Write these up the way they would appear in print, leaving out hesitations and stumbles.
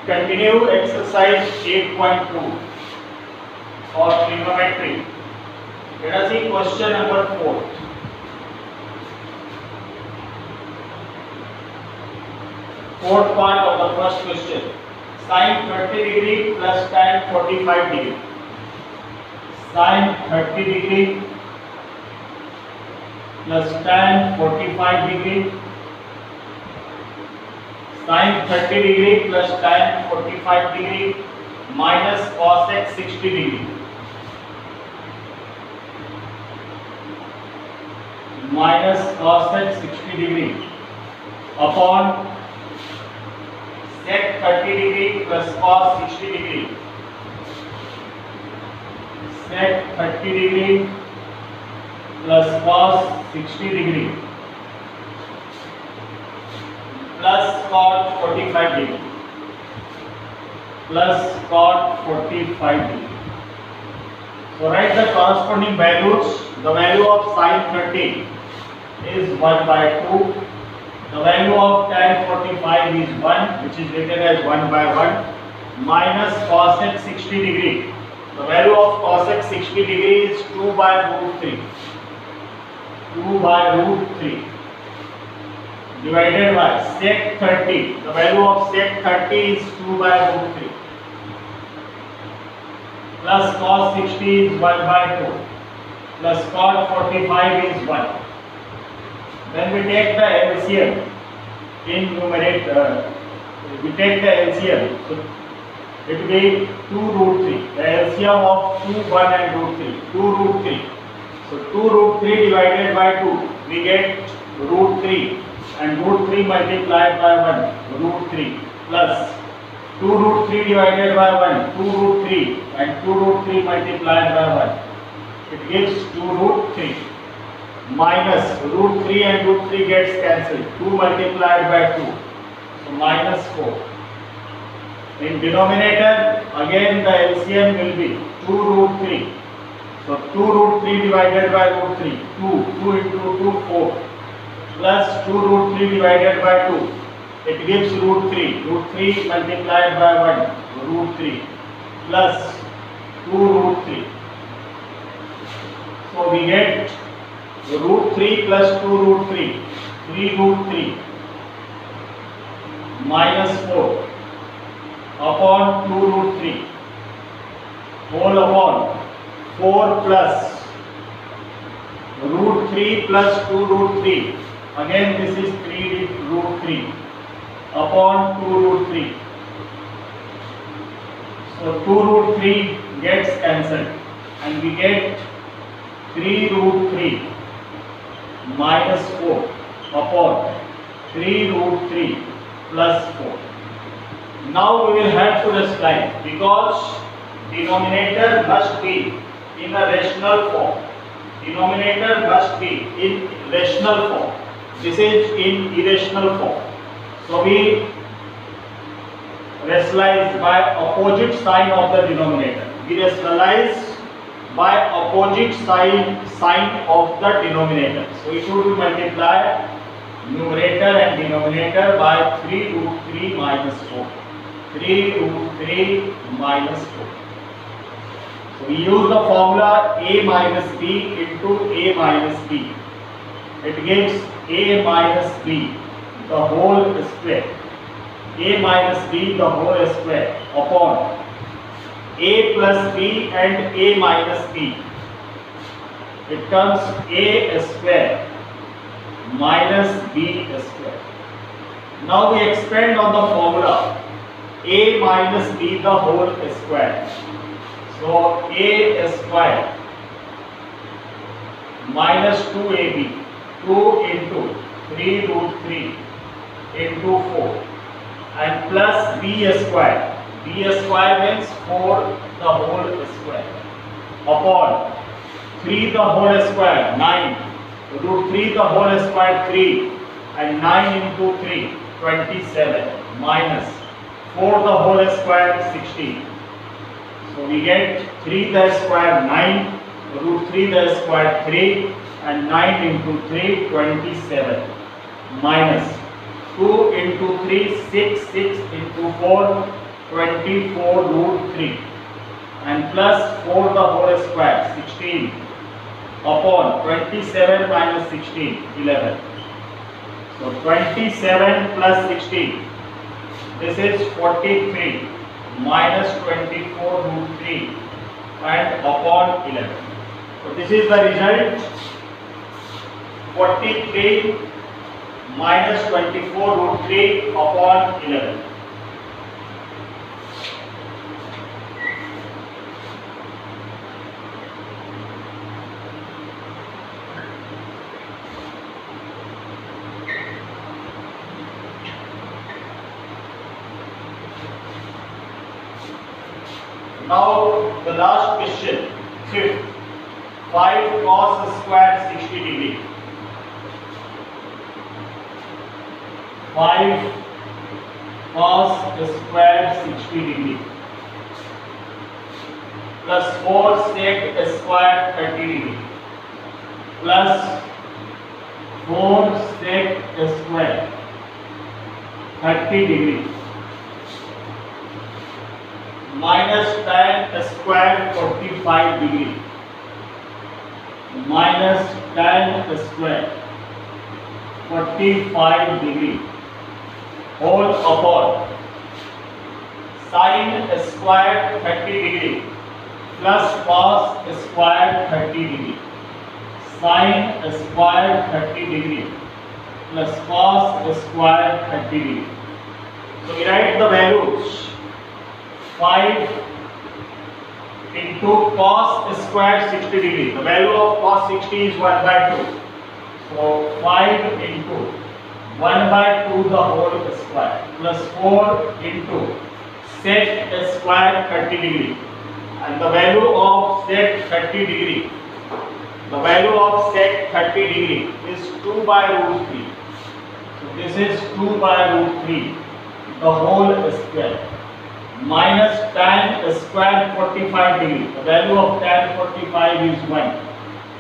Continue exercise 8.2 for trigonometry. Let us see question number 4. Fourth part of the first question. Sin 30 degree plus tan 45 degree. Sin 30 degree plus tan 45 degree. Sin 30 degree plus tan 45 degree minus cos x 60 degree. Minus cos x 60 degree upon sec 30 degree plus cos 60 degree. Sec 30 degree plus cos 60 degree plus cot 45 degree plus cot 45 degree. So write the corresponding values. The value of sin 30 is 1 by 2. The value of tan 45 is 1, which is written as 1 by 1, minus cos x 60 degree. The value of cos x 60 degree is 2 by root 3. 2 by root 3 divided by sec 30. The value of sec 30 is 2 by root 3 plus cos 60 is 1 by 2 plus cot 45 is 1. Then we take the LCM in numerator. We take the LCM. So it will be 2 root 3. The LCM of 2, 1 and root 3. 2 root 3. So 2 root 3 divided by 2. We get root 3. And root 3 multiplied by 1. Root 3 plus 2 root 3 divided by 1. 2 root 3. And 2 root 3 multiplied by 1. It gives 2 root 3. Minus root 3 and root 3 gets cancelled. 2 multiplied by 2. So minus 4. In denominator, again the LCM will be 2 root 3. So 2 root 3 divided by root 3. 2 into 2, 4. Plus 2 root 3 divided by 2. It gives root 3. Root 3 multiplied by 1. Root 3. Plus 2 root 3. So we get root 3 plus 2 root 3, 3 root 3 minus 4 upon 2 root 3 whole upon 4 plus root 3 plus 2 root 3. Again this is 3 root 3 upon 2 root 3. So 2 root 3 gets cancelled and we get 3 root 3 minus 4 upon 3 root 3 plus 4. Now we will have to rationalize because denominator must be in a rational form. Denominator must be in rational form. This is in irrational form. So we rationalize by opposite sign of the denominator. We rationalize by opposite sign of the denominator. So it should be multiply numerator and denominator by 3 root 3 minus 4. 3 root 3 minus 4. So we use the formula a minus b into a minus b. It gives a minus b the whole square. A minus b the whole square upon a plus b and a minus b. It comes a square minus b square. Now we expand on the formula a minus b the whole square. So a square minus 2ab, 2 into 3 root 3 into 4 and plus b square. B square means 4 the whole square upon 3 the whole square 9, root 3 the whole square 3 and 9 into 3 27 minus 4 the whole square 16. So we get 3 the square 9, root 3 the square 3 and 9 into 3 27 minus 2 into 3 6, 6 into 4 24 root 3 and plus 4 the whole square 16 upon 27 minus 16 11. So 27 plus 16, this is 43 minus 24 root 3 and upon 11. So this is the result, 43 minus 24 root 3 upon 11. Now the last question, fifth, 5 cos square 60 degree. 5 cos square 60 degree plus 4 sec square 30 degree plus 4 sec square 30 degree minus tan square 45 degree minus tan square 45 degree whole upon sin square 30 degree plus cos square 30 degree sin square 30 degree plus cos square 30 degree. So we write the values. 5 into cos square 60 degree. The value of cos 60 is 1 by 2. So 5 into 1 by 2 the whole square plus 4 into sec square 30 degree. And the value of sec 30 degree, the value of sec 30 degree is 2 by root 3. So this is 2 by root 3 the whole square minus tan square 45 degree. The value of tan 45 is 1.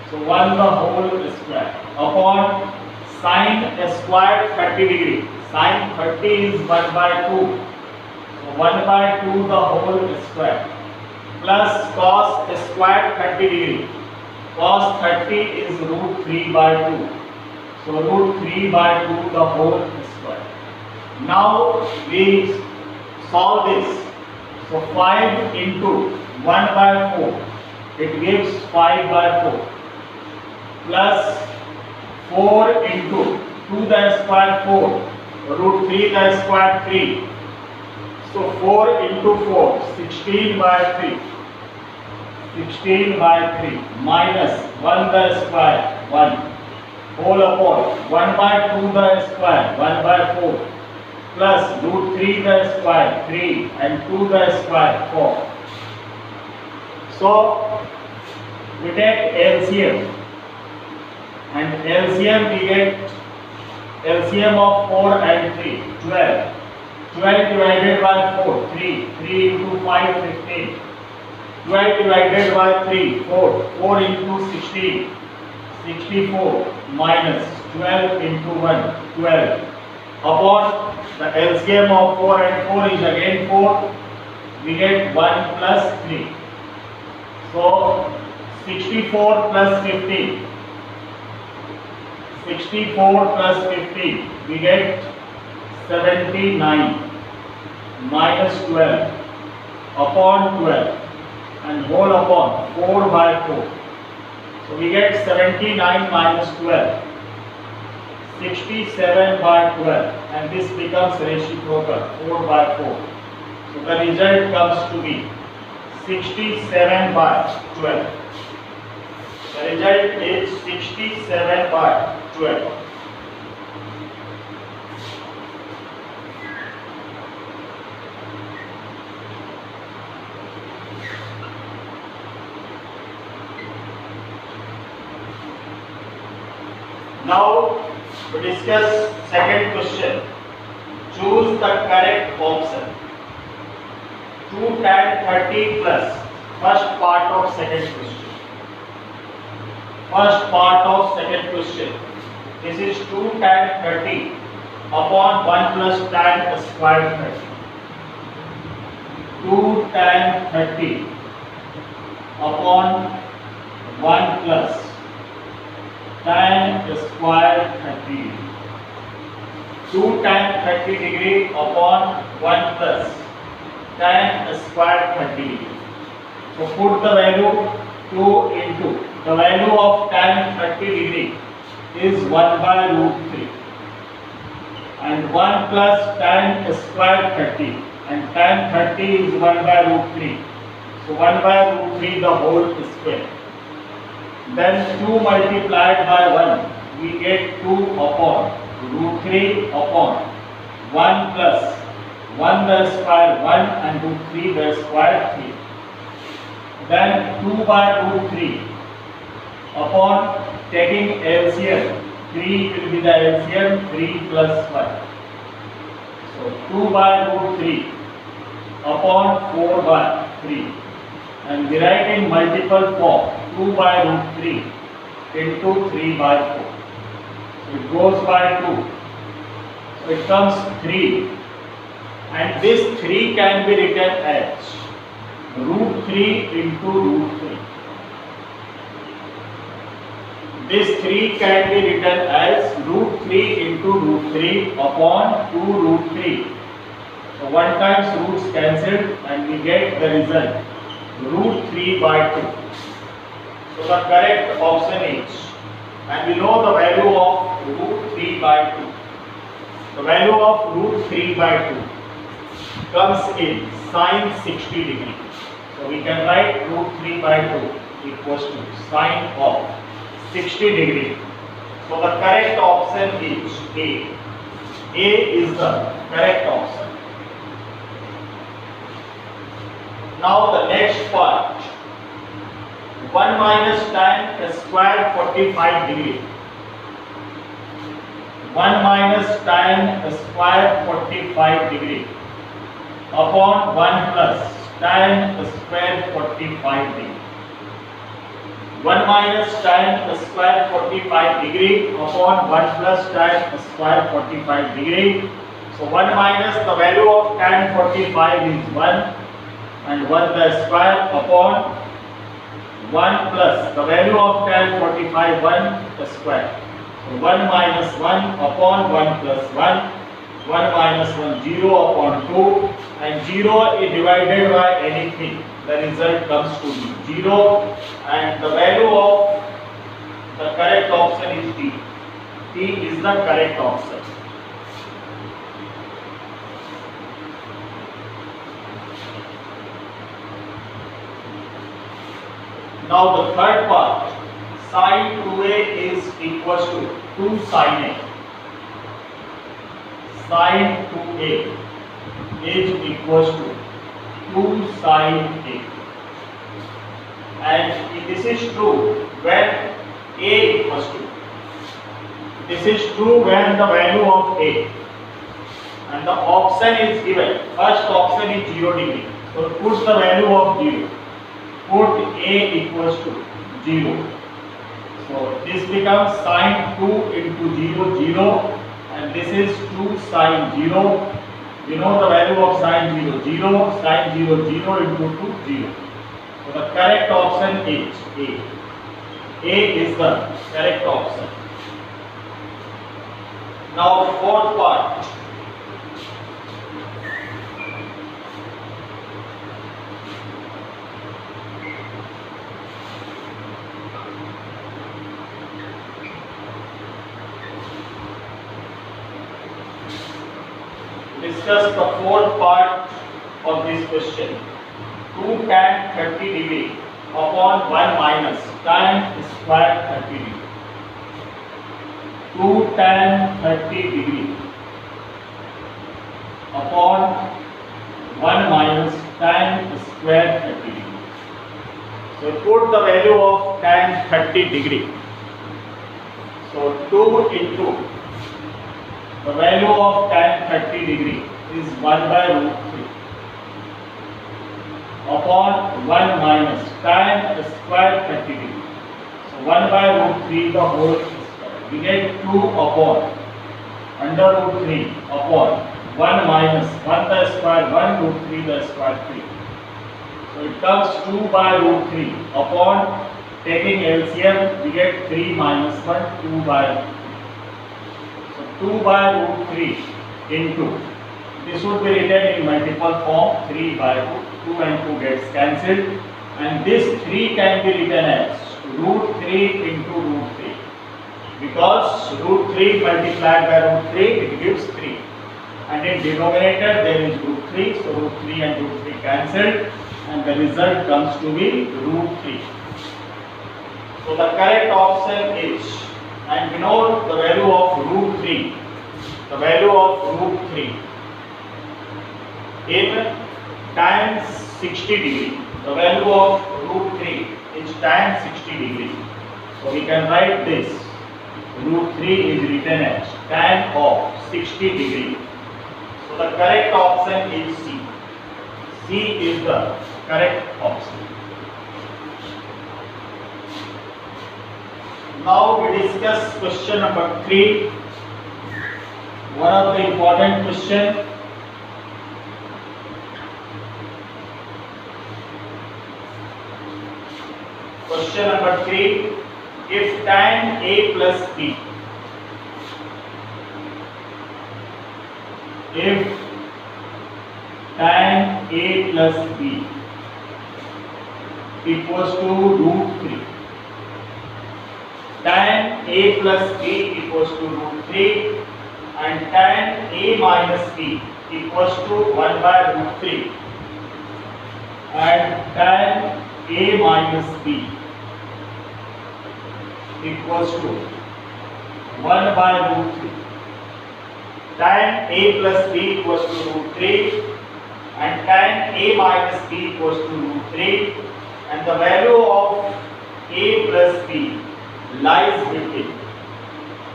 So 1 the whole square upon sin square 30 degree. Sin 30 is 1 by 2. So 1 by 2 the whole square plus cos square 30 degree. Cos 30 is root 3 by 2. So root 3 by 2 the whole square. Now we solve this. So 5 into 1 by 4, it gives 5 by 4 plus 4 into 2 the square 4 root 3 the square 3. So 4 into 4 16 by 3 16 by 3 minus 1 the square 1 whole upon 1 by 2 the square 1 by 4 plus root 3 the square 3 and 2 the square 4. So we take LCM, and LCM we get LCM of 4 and 3 12. 12 divided by 4 3 3 into 5 15. 12 divided by 3 4 4 into 16 64 minus 12 into 1 12 upon the LCM of 4 and 4 is again 4. We get 1 plus 3. So 64 plus 15. 64 plus 15. We get 79 minus 12 upon 12 and whole upon 4 by 4. So we get 79 minus 12. 67 by 12, and this becomes reciprocal 4 by 4. So the result comes to be 67 by 12. The result is 67 by 12. Now to discuss second question. Choose the correct option. 2 tan 30 plus first part of second question. First part of second question. This is 2 tan 30 upon 1 plus tan square 30. 2 tan 30 upon 1 plus tan square 30. 2 tan 30 degree upon 1 plus tan square 30 degree. So put the value 2 into the value of tan 30 degree is 1 by root 3 and 1 plus tan square 30 and tan 30 is 1 by root 3. So 1 by root 3 the whole square. Then 2 multiplied by 1 we get 2 upon root 3 upon 1 plus 1 the square 1 and root 3 the square 3. Then 2 by root 3 upon taking LCM. 3 will be the LCM, 3 plus 1. So 2 by root 3 upon 4 by 3. And we write in multiple form 2 by root 3 into 3 by 4. So it goes by 2. So it comes 3. And this 3 can be written as root 3 into root 3. This 3 can be written as root 3 into root 3 upon 2 root 3. So 1 times roots cancelled and we get the result root 3 by 2. So the correct option is, and we know the value of root 3 by 2. The value of root 3 by 2 comes in sine 60 degree. So we can write root 3 by 2 equals to sine of 60 degree. So the correct option is A. A is the correct option. Now the next part. 1 minus tan square 45 degree. 1 minus tan square 45 degree upon 1 plus tan square 45 degree. 1 minus tan square 45 degree upon 1 plus tan square 45 degree. So 1 minus the value of tan 45 is 1 and 1 the square upon 1 plus the value of tan 45 1 the square. So 1 minus 1 upon 1 plus 1, 1 minus 1 0 upon 2 and 0 is divided by anything. The result comes to be 0 and the value of the correct option is D. D is the correct option. Now the third part, sine 2a is equals to 2 sine a. Sine 2a is equals to 2 sine a. And this is true when a equals to. This is true when the value of a and the option is given. First option is 0 degree. So put the value of 0. Put a equals to 0. So this becomes sine 2 into 0, 0 and this is 2 sine 0. We know the value of sine 0, 0, sine 0, 0 into 2, 0. So the correct option is A. A is the correct option. Now the fourth part. Discuss the fourth part of this question. 2 tan 30 degree upon 1 minus tan square 30 degree. 2 tan 30 degree upon 1 minus tan square 30 degree. So put the value of tan 30 degree. So 2 into the value of tan 30 degree is 1 by root 3 upon 1 minus tan square 30 degree. So 1 by root 3 the whole square. We get 2 upon under root 3 upon 1 minus 1 the square 1 root 3 the square 3. So it comes 2 by root 3 upon taking LCM we get 3 minus 1 2 by 3. So 2 by root 3 into this would be written in multiple form 3 by root 2 and 2 gets cancelled and this 3 can be written as root 3 into root 3 because root 3 multiplied by root 3 it gives 3 and in denominator there is root 3 so root 3 and root 3 cancelled and the result comes to be root 3. So the correct option is, and we know the value of root 3, the value of root 3 in tan 60 degree, the value of root 3 is tan 60 degree. So we can write this, root 3 is written as tan of 60 degree. So the correct option is C. C is the correct option. Now we discuss question number 3. One of the important question. Question number 3. If tan A plus B, if tan A plus B equals to root 3, tan A plus B equals to root 3 and tan A minus B equals to 1 by root 3 and tan A minus B equals to 1 by root 3. Tan A plus B equals to root 3 and tan A minus B equals to root 3 and the value of A plus B lies between.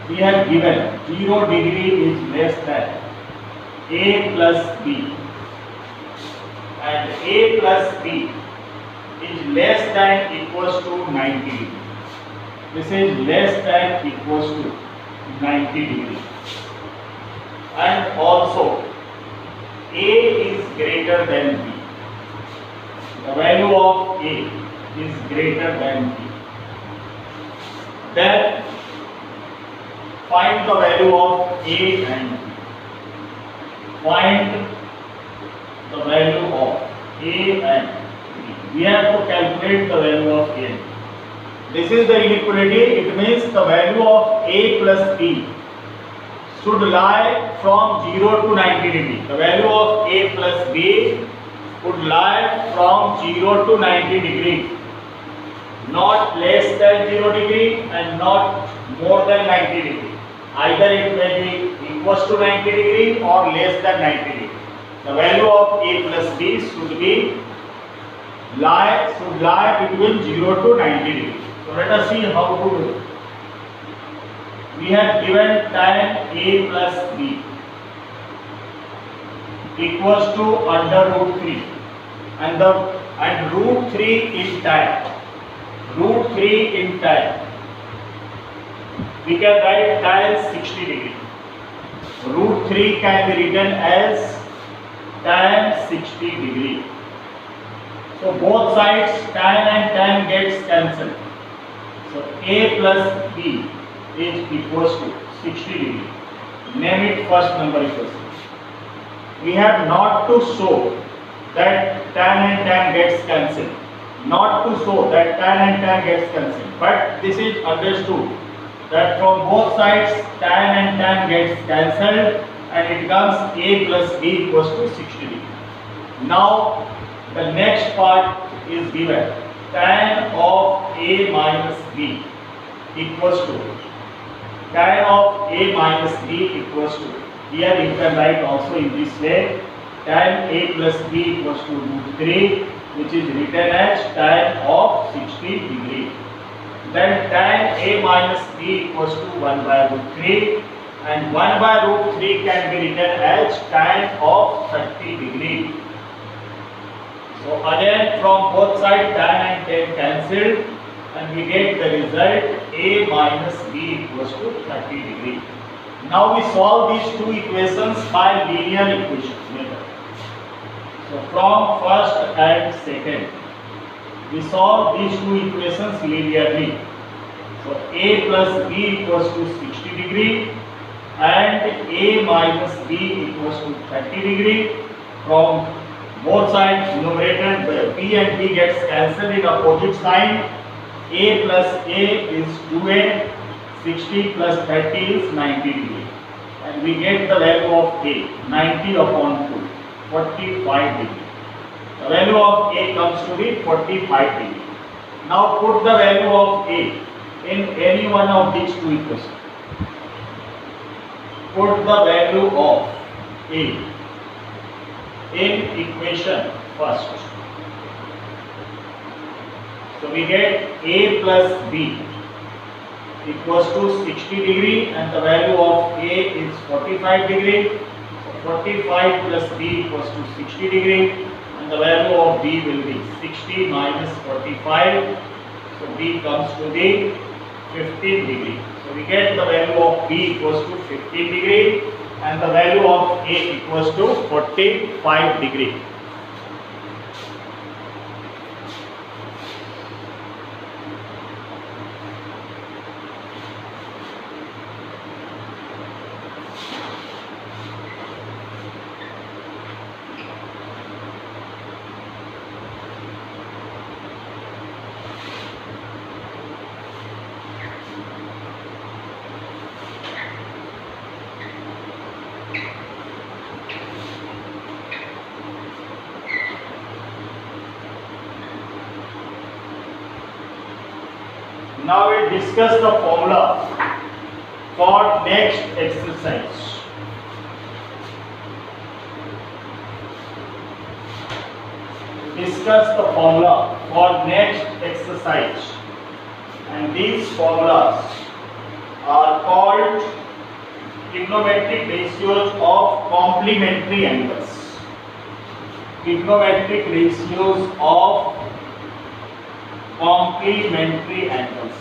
We have given 0 degree is less than A plus B and A plus B is less than equals to 90 degree. This is less than equals to 90 degree. And also A is greater than B. The value of A is greater than B. Then find the value of A and B. Find the value of A and B. We have to calculate the value of A. This is the inequality. It means the value of A plus B should lie from 0 to 90 degree. The value of A plus B would lie from 0 to 90 degree. Not less than 0 degree and not more than 90 degree. Either it may be equals to 90 degree or less than 90 degree. The value of A plus B should lie between 0 to 90 degree. So let us see how to do it. We have given tan A plus B equals to under root 3 and root 3 in tan. Root 3 in tan. We can write tan 60 degree. Root 3 can be written as tan 60 degree. So both sides tan and tan gets cancelled. So A plus B is equals to 60 degree. Name it first number equation. We have not to show that tan and tan gets cancelled. Not to show that tan and tan gets cancelled. But this is understood that from both sides tan and tan gets cancelled and it comes A plus B equals to 60 degree. Now the next part is given. Tan of A minus B equals to tan of A minus B equals to, here you can write also in this way, tan A plus B equals to root 3 which is written as tan of 60 degree. Then tan A minus B equals to 1 by root 3 and 1 by root 3 can be written as tan of 30 degree. So again from both sides tan and tan cancelled and we get the result A minus B equals to 30 degree. Now we solve these two equations by linear equation method. So from first and second, we solve these two equations linearly. So a plus b equals to 60 degree and a minus b equals to 30 degree. From both sides, numerator b and b gets cancelled in opposite sign. A plus a is 2a, 60 plus 30 is 90 degree. And we get the value of a, 90 upon 2, 45 degree. The value of a comes to be 45 degree. Now put the value of a in any one of these two equations. Put the value of a in equation first. So we get a plus b equals to 60 degree and the value of a is 45 degree. So 45 plus b equals to 60 degree and the value of b will be 60 minus 45. So b comes to be 15 degree. So we get the value of b equals to 15 degree and the value of a equals to 45 degree. Now we discuss the formula for next exercise. Discuss the formula for next exercise, and these formulas are called trigonometric ratios of complementary angles. Trigonometric ratios of complementary angles.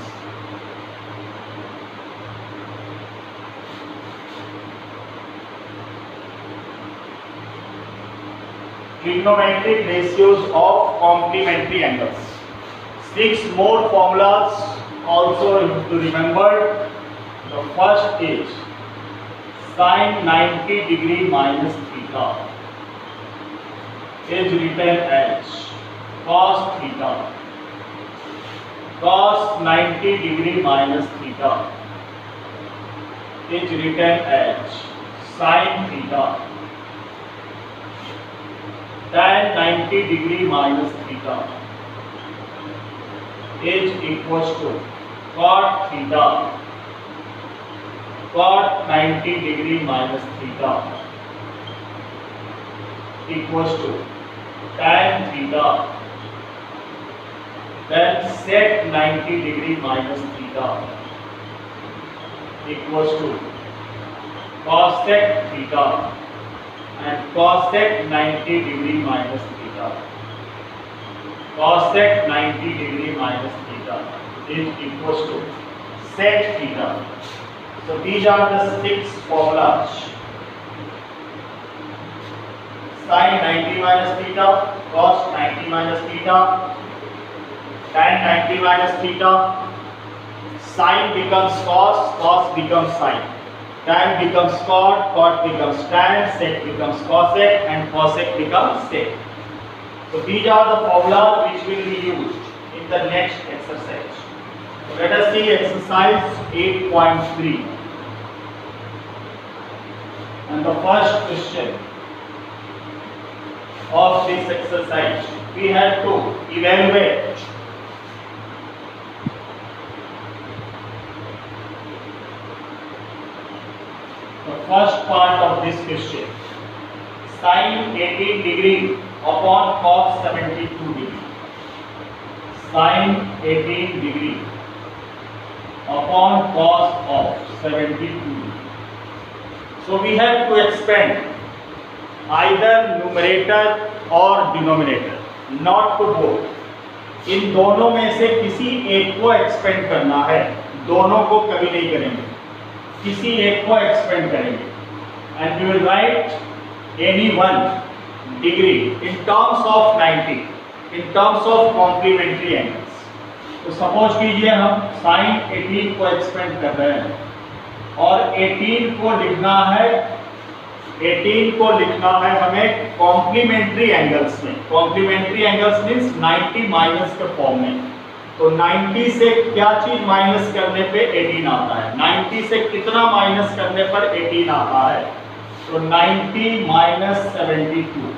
Trigonometric ratios of complementary angles. 6 more formulas also to remember. The first is sin 90 degree minus theta is written as cos theta. Cos 90 degree minus theta is written as sin theta. Tan 90 degree minus theta is equals to cot theta. Cot 90 degree minus theta equals to tan theta. Then sec 90 degree minus theta equals to cosec theta, and cosec 90 degree minus theta. Cosec 90 degree minus theta is equals to sec theta. So these are the 6 formulas. Sin 90 minus theta, cos 90 minus theta, tan 90 minus theta, sin becomes cos, cos becomes sin, tan becomes cot, cot becomes tan, sec becomes cosec, and cosec becomes sec. So these are the formulas which will be used in the next exercise. So let us see exercise 8.3. And the first question of this exercise, we have to evaluate the first part of this question. Sin 18 degree upon cos 72 degree. Sin 18 degree upon cos of 72 degree. So we have to expand either numerator or denominator, not to both. इन दोनों में से किसी एक को expand करना है, दोनों को कभी नहीं करेंगे. किसी एक को एक्सपेंड करेंगे and we will write any one degree in terms of 90 in terms of complementary angles. तो सपोज कीजिए हम साइन 18 को एक्सपेंड कर रहे हैं और 18 को लिखना है हमें कॉम्प्लीमेंट्री एंगल्स में। कॉम्प्लीमेंट्री एंगल्स मींस 90 माइनस के फॉर्म में। तो 90 से क्या चीज माइनस करने पे 18 आता है, 90 से कितना माइनस करने पर 18 आता है, तो 90 minus 72,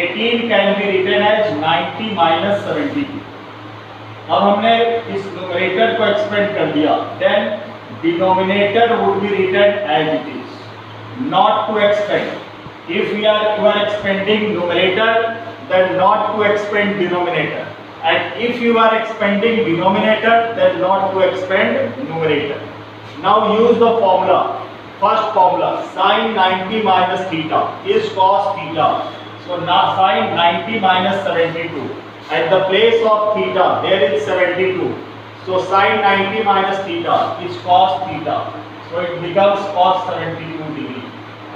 18 can be written as 90 minus 72। अब हमने इस न्यूमरेटर को एक्सपेंड कर दिया, then denominator would be written as it is, not to expand. If you are expanding numerator, then not to expand denominator, and if you are expanding denominator, then not to expand numerator. Now use the formula. First formula, sin 90 minus theta is cos theta. So now sin 90 minus 72. At the place of theta, there is 72. So sin 90 minus theta is cos theta. So it becomes cos 72 degree.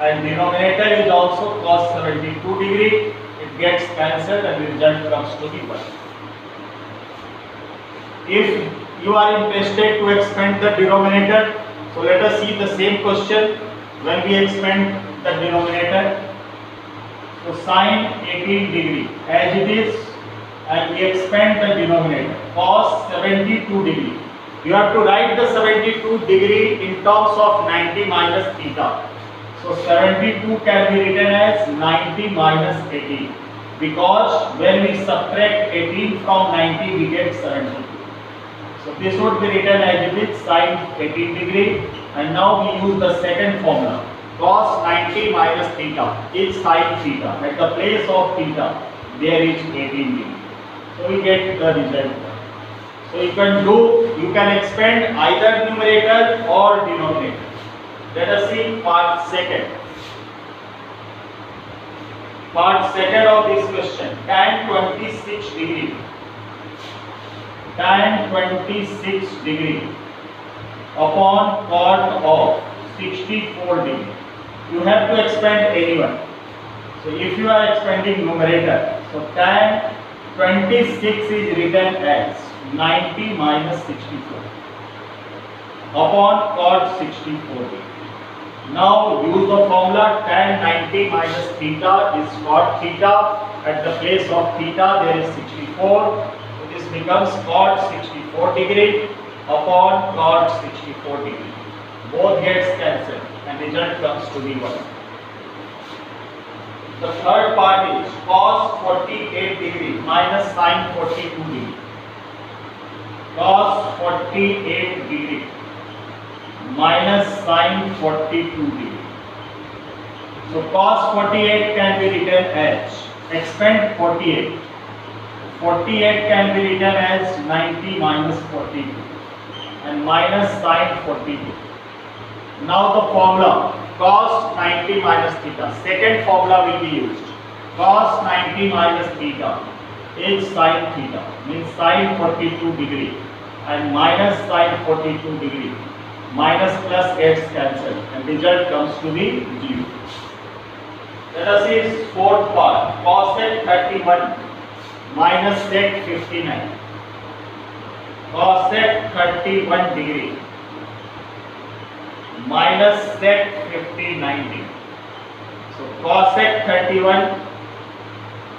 And denominator is also cos 72 degree. It gets cancelled and the result comes to be 1. If you are interested to expand the denominator, so let us see the same question when we expand the denominator. So sin 18 degree as it is, and we expand the denominator cos 72 degree. You have to write the 72 degree in terms of 90 minus theta. So 72 can be written as 90 minus 18, because when we subtract 18 from 90 we get 72. So this would be written as it is sin 18 degree, and now we use the second formula, cos 90 minus theta is sin theta. At the place of theta there is 18 degree. So we get the result. So you can expand either numerator or denominator. Let us see part second. Part second of this question, tan 26 degree. Tan 26 degree upon cot of 64 degree. You have to expand anyone. So if you are expanding numerator, so tan 26 is written as 90 minus 64 upon cot 64 degree. Now use the formula, tan 90 minus theta is cot theta. At the place of theta there is 64. So this becomes cot 64 degree upon cot 64 degree. Both gets cancelled and result comes to be 1. The third part is cos 48 degree minus sin 42 degree. Cos 48 degree minus sin 42 degree. So cos 48 can be written as, expand 48. 48 can be written as 90 minus 42 and minus sin 42. Now the formula, cos 90 minus theta. Second formula will be used. Cos 90 minus theta is sin theta, means sin 42 degree, and minus sin 42 degree. Minus plus gets cancelled and result comes to be 0. Let us see fourth part, cosec 31 minus sec 59. Cosec 31 degree minus sec 59 degree. So cosec 31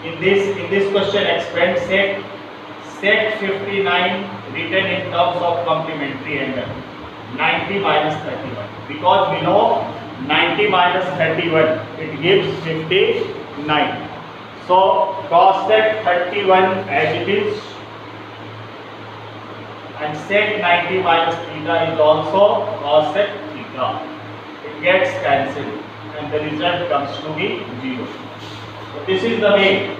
in this question expand sec 59 written in terms of complementary angle 90 minus 31, because we know 90 minus 31 it gives 59. So cosec 31 as it is, and sec 90 minus theta is also cosec theta. It gets cancelled and the result comes to be 0. So this is the way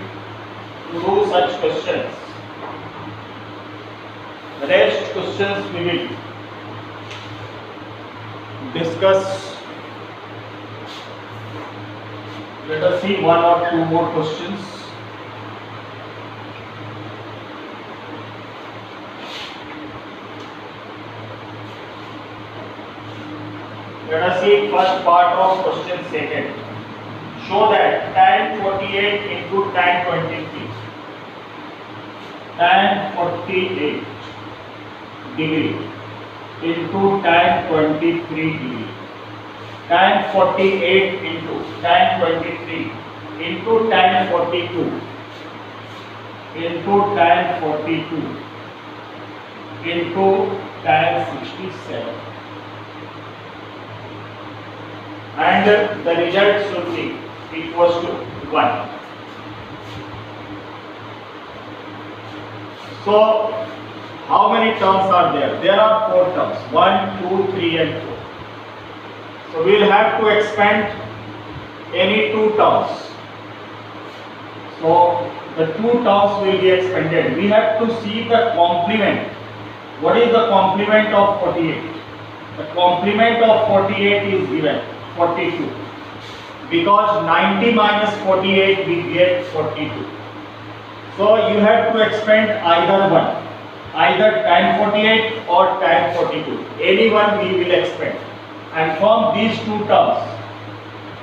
to do such questions. The rest questions we will discuss. Let us see one or two more questions. Let us see first part of question second. Show that tan 48 into tan 23. Tan 48 degree into tan 23 degree. Tan 48 into tan 23 into tan 42 into tan 42 into tan 67. And the result should be equals to 1. So, how many terms are there? There are 4 terms, 1, 2, 3 and 4. So, we will have to expand any 2 terms. So, the 2 terms will be expanded. We have to see the complement. What is the complement of 48? The complement of 48 is given 42. Because 90 minus 48 we get 42. So you have to expand either one, either tan 48 or tan 42. Any one we will expand. And from these 2 terms,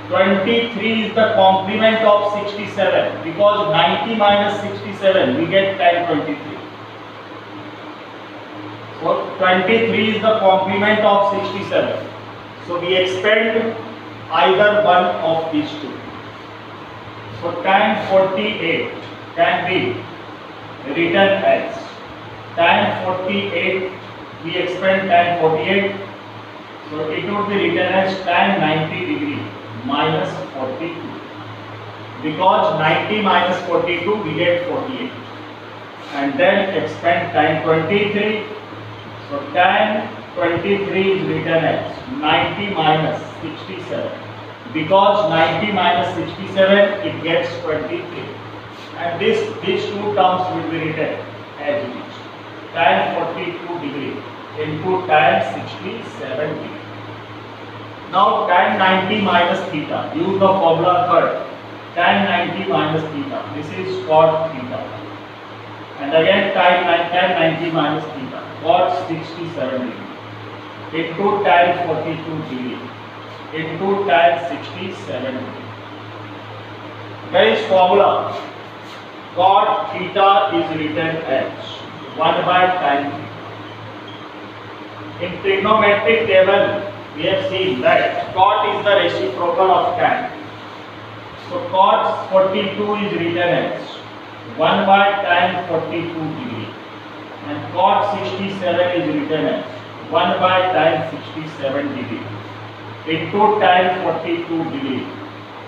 23 is the complement of 67, because 90 minus 67 we get tan 23. So 23 is the complement of 67. So we expand either one of these 2. So tan 48 can be written as tan 48, we expand tan 48, so it would be written as tan 90 degree minus 42, because 90 minus 42 we get 48, and then expand tan 23, so tan 23 is written as 90 minus 67, because 90 minus 67 it gets 23, and these 2 terms will be written as it is, tan 42 degree into tan 67 degree. Now tan 90 minus theta, use the formula third, tan 90 minus theta, this is cot theta, and again tan 90 minus theta, cot 67 degree into tan 42 degree into tan 67 degree. There is formula, cot theta is written as 1 by tan theta. In trigonometric table, we have seen that cot is the reciprocal of tan. So cot 42 is written as 1 by tan 42 degree, and cot 67 is written as 1 by tan 67 degree into tan 42 degree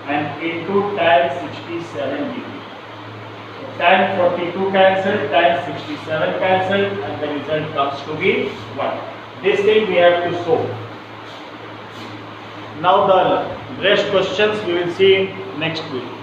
and into tan 67 degree. So tan 42 cancelled, tan 67 cancelled, and the result comes to be 1. This thing we have to solve. Now the rest questions we will see in next video.